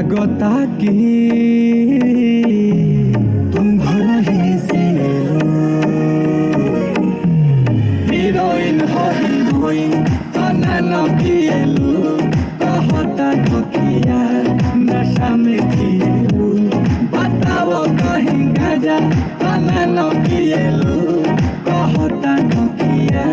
लागता कि तुम भरा ही से हीरोइन हो हीरोइन तना नकिएलु कहता ठकिया नशा में किएलु बताओ कहीं गाजा तना नकिएलु कहता ठकिया